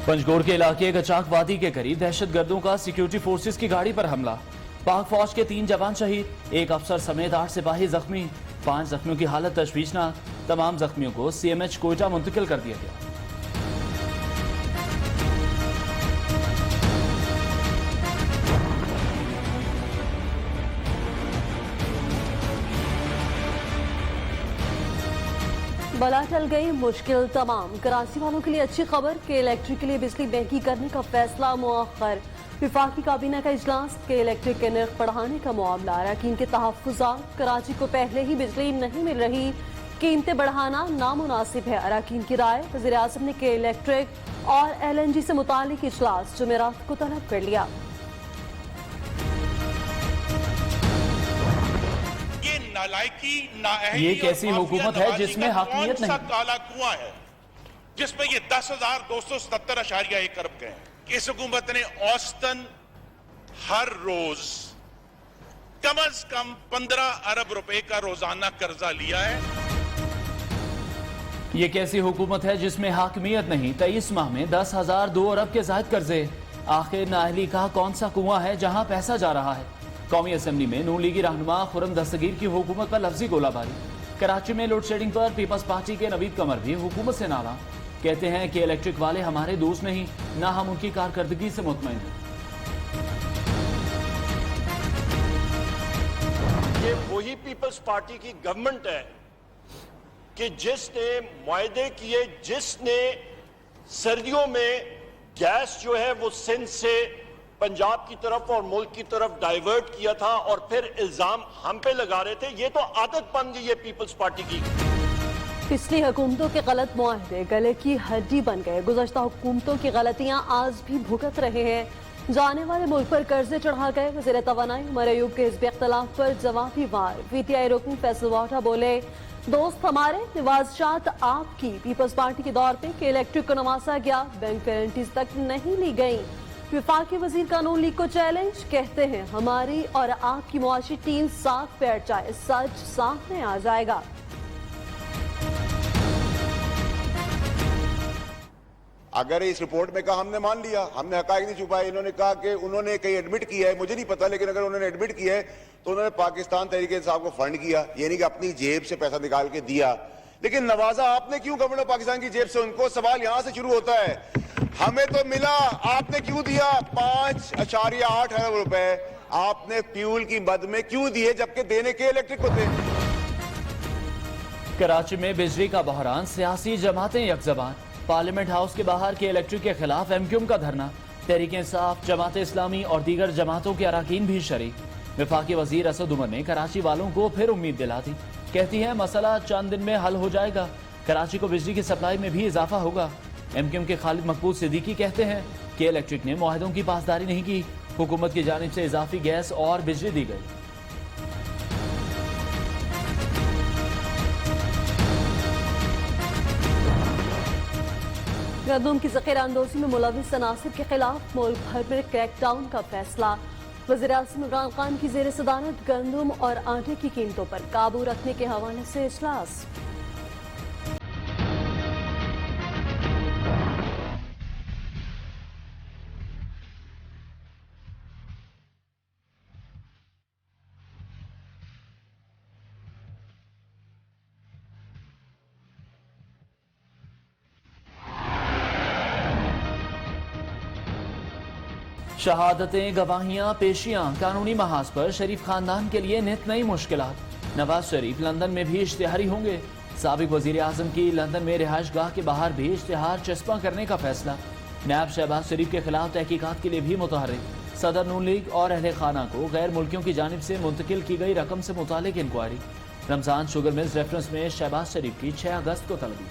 पंजगोर के इलाके गचाक वादी के करीब दहशतगर्दों का सिक्योरिटी फोर्सेस की गाड़ी पर हमला। पाक फौज के 3 जवान शहीद, 1 अफसर समेत 8 सिपाही जख्मी। 5 जख्मियों की हालत तशवीशनाक। तमाम जख्मियों को CMH कोयटा मुंतकिल कर दिया गया। बला टल गई, मुश्किल तमाम। कराची वालों के लिए अच्छी खबर के इलेक्ट्रिक के लिए बिजली महंगी करने का फैसला मुअख्खर। विफाकी काबीना का इजलास के इलेक्ट्रिक के नर्ख बढ़ाने का मामला। अरकान के तहफ्फुज़ात, कराची को पहले ही बिजली नहीं मिल रही, कीमतें बढ़ाना नामुनासिब है। अरकान की राय, वज़ीर आज़म ने के इलेक्ट्रिक और LNG से मुतालिक इजलास जुमेरात को तलब कर लिया। ये कैसी हुकूमत है जिसमें हकीकत नहीं? काला कुआं है जिसमें ये 10,277.1 अरब के हैं। इस हुकूमत ने औसतन हर रोज कम से कम 15 अरब रुपए का रोजाना कर्जा लिया है। ये कैसी हुकूमत है जिसमें हाकिमियत नहीं? 23 माह में 10,002 अरब के जायद कर्जे। आखिर नाअहली का कौन सा कुआं है जहां पैसा जा रहा है? कौमी असम्बली में नून लीगी रहनुमा खुर्रम दस्तगीर की हुकूमत पर लफ्जी गोलाबारी। कराची में लोड शेडिंग पर पीपल्स पार्टी के नवीद कमर भी हुकूमत से नाराज। कहते हैं कि इलेक्ट्रिक वाले हमारे दोस्त नहीं, ना हम उनकी कारकर्दगी से मुतमईन हैं। ये वही पीपल्स पार्टी की गवर्नमेंट है कि जिसने मुआहदे किए, जिसने सर्दियों में गैस जो है वो सिंध से पंजाब की तरफ और मुल्क की तरफ डाइवर्ट किया था और फिर इल्जाम हम पे लगा रहे थे। ये तो आदत बन गई है पीपल्स पार्टी की। पिछली हुकूमतों के गलत मुआहदे गले की हड्डी बन गए। गुज़श्ता हुकूमतों की गलतियां आज भी भुगत रहे हैं। जाने वाले मुल्क पर कर्जे चढ़ा गए। वज़ीर तवानाई उमर अयूब के हिज़्ब इख्तिलाफ पर जवाबी वार। PTI रुकन फैसल वाटा बोले, दोस्त हमारे, निवाज़शात आपकी। पीपल्स पार्टी के दौर पे के इलेक्ट्रिक को नवाजा गया, बैंक गारंटीज तक नहीं ली गई। विफाकी वजीर कानून लीग को चैलेंज, कहते हैं हमारी और आपकी मुआशी टीम साथ बैठ जाए, सच सामने आ जाएगा। अगर इस रिपोर्ट में कहा हमने मान लिया, हमने हकायक नहीं छुपाए। इन्होंने कहा कि उन्होंने कहीं एडमिट किया है, मुझे नहीं पता, लेकिन अगर उन्होंने एडमिट किया है तो उन्होंने पाकिस्तान तहरीक इंसाफ को फंड किया, ये नहीं कि अपनी जेब से पैसा निकाल के दिया। लेकिन नवाजा आपने क्यों गवर्नमेंट पाकिस्तान की जेब से? उनको सवाल यहां से शुरू होता है, हमें तो मिला, आपने क्यों दिया? 5.8 अरब रुपए आपने फ्यूल की मद में क्यों दिए, जबकि देने के इलेक्ट्रिक को थे। कराची में बिजली का बहरान, सियासी जमातें यकजबान। पार्लियामेंट हाउस के बाहर के इलेक्ट्रिक के खिलाफ MQM का धरना। तहरीक इंसाफ, जमात इस्लामी और दीगर जमातों के अरकान भी शरीक। विफाकी वजीर असद उमर ने कराची वालों को फिर उम्मीद दिला दी। कहती है मसला चंद दिन में हल हो जाएगा, कराची को बिजली की सप्लाई में भी इजाफा होगा। MQM के खालिद मकबूल सिद्दीकी कहते हैं कि इलेक्ट्रिक ने मुआहदों की पासदारी नहीं की, हुकूमत की जानिब से इजाफी गैस और बिजली दी गई। गंदम की ज़ख़ीरा अंदोज़ी में मुलविस अनासिर के खिलाफ मुल्क भर में क्रैकडाउन का फैसला। वज़ीर आज़म इमरान खान की ज़ेर सदारत गंदम और आटे की कीमतों पर काबू रखने के हवाले से इजलास। शहादतें, गवाहियां, पेशियां, कानूनी महाज पर शरीफ खानदान के लिए नित नई मुश्किलात। नवाज शरीफ लंदन में भी इश्तिहारी होंगे। साबिक वजीर आजम की लंदन में रिहाइश गाह के बाहर भी इश्तिहार चस्पा करने का फैसला। नायब शहबाज शरीफ के खिलाफ तहकीकात के लिए भी मुतहर्रिक। सदर नून लीग और अहले खाना को गैर मुल्कियों की जानिब से मुंतकिल की गई रकम से मुतालिक inquiry. Ramzan sugar mills reference में शहबाज शरीफ की 6 अगस्त को तलबी।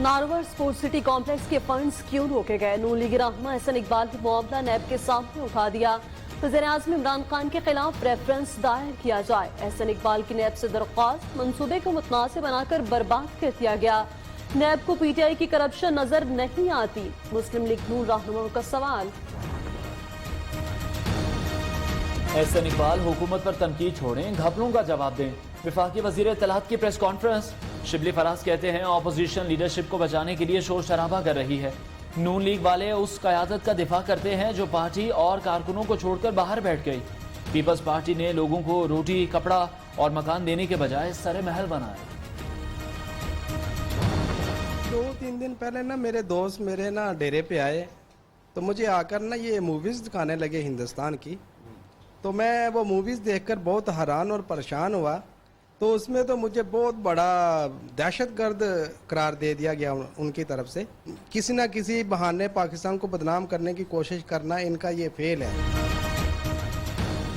नारवर स्पोर्ट्स सिटी कॉम्प्लेक्स के फंड्स क्यों रोके गए? नून लीगी रहनुमा एहसन इकबाल ने मामला नैब के सामने उठा दिया। वज़ीर आज़म इमरान खान के खिलाफ रेफरेंस दायर किया जाए। एहसन इकबाल की नैब से दरख्वास्त, मंसूबे को मुतनाज़ बनाकर बर्बाद कर दिया गया। नैब को PTI की करप्शन नजर नहीं आती, मुस्लिम लीग नून रहनुमाओं का सवाल। एहसन इकबाल हुकूमत पर तनकीद छोड़ें, घपलों का जवाब दें। वफाकी वजीर इत्तलात की प्रेस कॉन्फ्रेंस। शिबली फराज कहते हैं अपोजिशन लीडरशिप को बचाने के लिए शोर शराबा कर रही है। नून लीग वाले उस क़यादत का दिफा करते हैं जो पार्टी और कारकुनों को छोड़कर बाहर बैठ गई। पीपल्स पार्टी ने लोगों को रोटी, कपड़ा और मकान देने के बजाय सरे महल बनाए। 2-3 दिन पहले ना मेरे दोस्त मेरे ना डेरे पे आए, तो मुझे आकर ना ये मूवीज़ दिखाने लगे हिंदुस्तान की। तो मैं वो मूवीज़ देखकर बहुत हैरान और परेशान हुआ। तो उसमें तो मुझे बहुत बड़ा दहशतगर्द करार दे दिया गया उनकी तरफ से। किसी ना किसी बहाने पाकिस्तान को बदनाम करने की कोशिश करना इनका ये फेल है।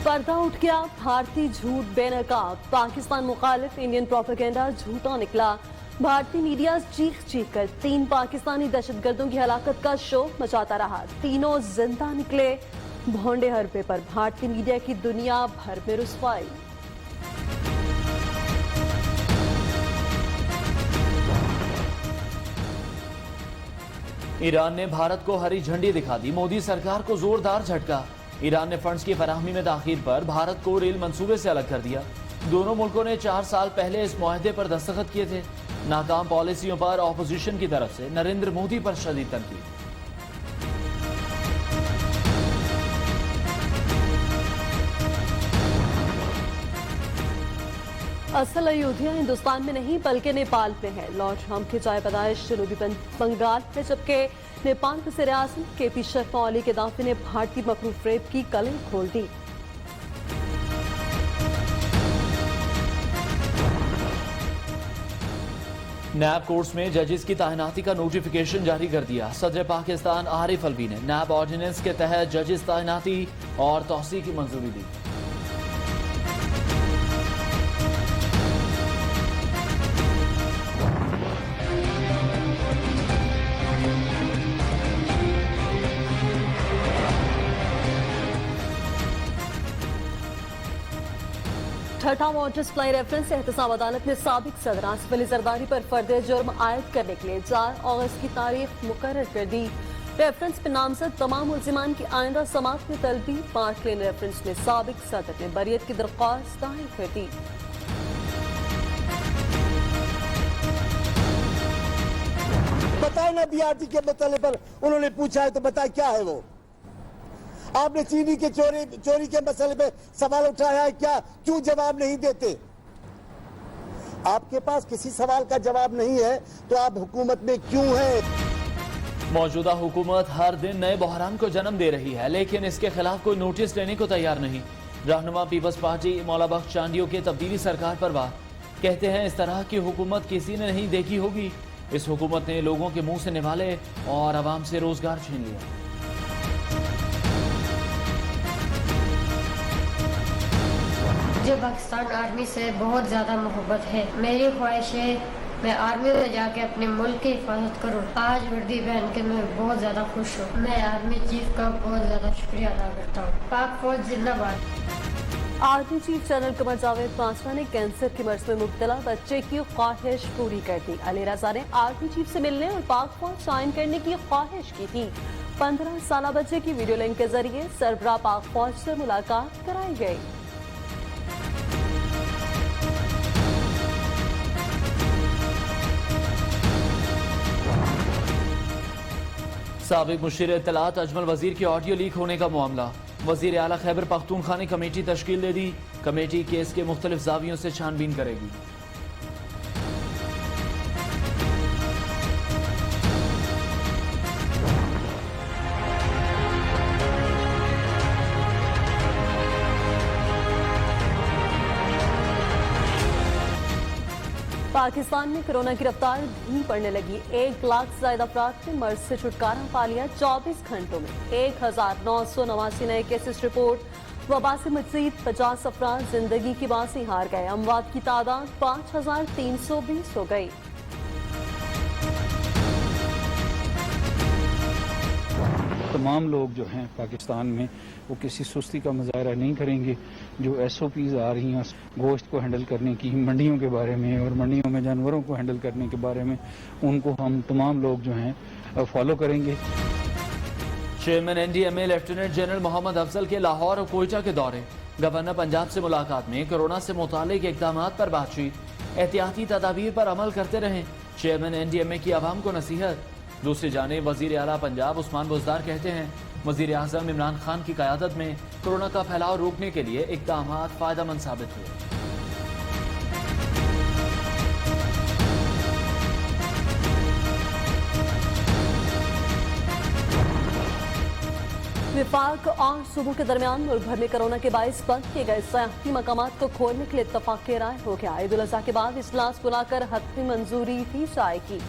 पर्दा उठ गया, भारतीय झूठ बेनकाब, पाकिस्तान मुखालिफ इंडियन प्रोपेगेंडा झूठा निकला। भारतीय मीडिया चीख चीख कर 3 पाकिस्तानी दहशतगर्दों की हलाकत का शो मचाता रहा। तीनों जिंदा निकले। भोंडे हरबे पर भारतीय मीडिया की दुनिया भर में रुसवाई। ईरान ने भारत को हरी झंडी दिखा दी, मोदी सरकार को जोरदार झटका। ईरान ने फंड्स की फराहमी में ताखीर पर भारत को रेल मंसूबे से अलग कर दिया। दोनों मुल्कों ने 4 साल पहले इस मुआहदे पर दस्तखत किए थे। नाकाम पॉलिसियों पर ऑपोजिशन की तरफ से नरेंद्र मोदी पर शदीद तनकीद। असल अयोध्या हिंदुस्तान में नहीं बल्कि नेपाल में है। लॉर्ड ट्रंप की चाय पैदाइश जनूबी बंगाल में, जबकि नेपाल के वज़ीर आज़म केपी शर्मा ओली के दाफे ने भारतीय मखरूफ रेप की कलें खोल दी। नैब कोर्ट्स में जजेस की तैनाती का नोटिफिकेशन जारी कर दिया। सदर पाकिस्तान आरिफ अलवी ने नैब ऑर्डिनेंस के तहत जजेस तैनाती और तौसीह की मंजूरी दी। छठा वाटर सप्लाई रेफरेंस एहतसाब अदालत ने साबिक सदर आसिफ अली जरदारी पर फर्द जुर्म आयद करने के लिए 4 अगस्त की तारीख मुकर्रर कर दी। रेफरेंस में नामजद तमाम मुल्जिमान की आइंदा समाअत में तलबी। पार्क लेन रेफरेंस में साबिक सदर ने बरियत की दरख्वास्त दायर कर दी। बताए ना बीआरटी के मसले पर उन्होंने पूछा है तो बताए क्या है वो। आपने चीनी के चोरी के मसले पे सवाल उठाया है क्या, क्यों जवाब नहीं देते? आपके पास किसी सवाल का जवाब नहीं है तो आप हुकूमत में क्यों हैं? मौजूदा हुकूमत हर दिन नए बहरान को जन्म दे रही है, लेकिन इसके खिलाफ कोई नोटिस लेने को तैयार नहीं। रहनुमा पीपल्स पार्टी मौला बख्श चांदियों के तब्दीली सरकार पर वार, कहते हैं इस तरह की हुकूमत किसी ने नहीं देखी होगी। इस हुकूमत ने लोगों के मुंह से निवाले और आवाम से रोजगार छीन लिया। मुझे पाकिस्तान आर्मी से बहुत ज़्यादा मोहब्बत है। मेरी ख्वाहिश है मैं आर्मी में जाके अपने मुल्क की हिफाजत करूं। आज वर्दी पहन के मैं बहुत ज़्यादा खुश हूँ। मैं आर्मी चीफ का बहुत ज़्यादा शुक्रिया अदा करता हूँ। पाक फौज जिंदाबाद। Army chief general Qamar Javed Bajwa ने कैंसर के मर्ज में मुब्तला बच्चे की ख्वाहिश पूरी कर दी। अली रजा ने आर्मी चीफ से मिलने और पाक फौज ज्वाइन करने की ख्वाहिश की थी। 15 साल बच्चे की वीडियो लिंक के जरिए सरबराह पाक फौज से मुलाकात कराई गई। साबिक मुशीर इत्तलात अजमल वजीर की ऑडियो लीक होने का मामला। वजीर आला खैबर पख्तूनख्वा ने कमेटी तश्कील दे दी। कमेटी केस के मुख्तलिफ जावियों से छानबीन करेगी। पाकिस्तान में कोरोना की रफ्तार धीमी पड़ने लगी। 1 लाख से ज्यादा अफराद ने मर्ज से छुटकारा पा लिया। 24 घंटों में 1989 नए केसेस रिपोर्ट। वबा से मजीद 50 अफराद जिंदगी की बाजी हार गए। अमवात की तादाद 5320 हो गई। तमाम लोग जो हैं पाकिस्तान में वो किसी सुस्ती का मुजाहरा नहीं करेंगे। जो SOPs आ रही हैं गोश्त को हैंडल करने की, मंडियों के बारे में और मंडियों में जानवरों को हैंडल करने के बारे में, उनको हम तमाम लोग जो हैं फॉलो करेंगे। Chairman NDMA lieutenant general Mohammad Afzal के लाहौर और कोयटा के दौरे। गवर्नर पंजाब से मुलाकात में कोरोना से मुतालिक इकदाम पर बातचीत, एहतियाती तदाबीर पर अमल करते रहें, चेयरमैन NDMA की आवाम को नसीहत। दूसरी जानिब वजीर आला पंजाब उस्मान बुज़दार कहते हैं वजीर आज़म इमरान खान की क़यादत में कोरोना का फैलाव रोकने के लिए इकदाम फ़ायदेमंद साबित हुए। विफाक और सूबों के दरमियान मुल्क भर में कोरोना के बायस बंद किए गए सयाहती मकामात को खोलने के लिए इत्तफाक राय हो गया। ईद उल अज़हा के बाद इजलास बुलाकर हतमी मंजूरी दी जाएगी।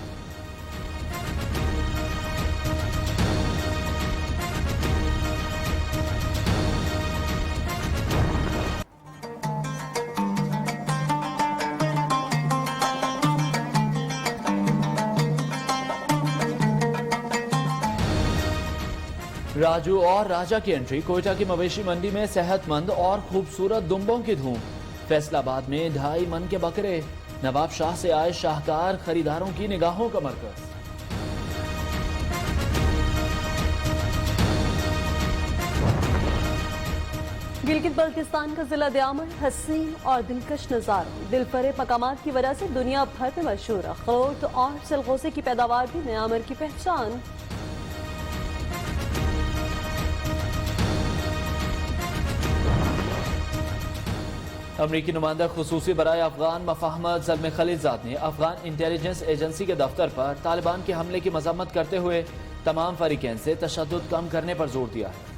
राजू और राजा की एंट्री, कोयटा की मवेशी मंडी में सेहतमंद और खूबसूरत दुम्बों की धूम। फैसलाबाद में 2.5 मन के बकरे, नवाब शाह से आए शाहकार खरीदारों की निगाहों का मरकज। गिलगित बल्तिस्तान का जिला दयामन हसीन और दिलकश नज़ारों, दिलफरेब मकामात की वजह से दुनिया भर में मशहूर अखरोट और सलगोजे की पैदावार भी म्यांमार की पहचान। अमरीकी नुमाइंदा खुसूसी बराए अफगान मफाहमत ज़ल्म खलीलजाद ने अफगान इंटेलिजेंस एजेंसी के दफ्तर पर तालिबान के हमले की मजम्मत करते हुए तमाम फरीकैन से तशद्दुद कम करने पर जोर दिया है।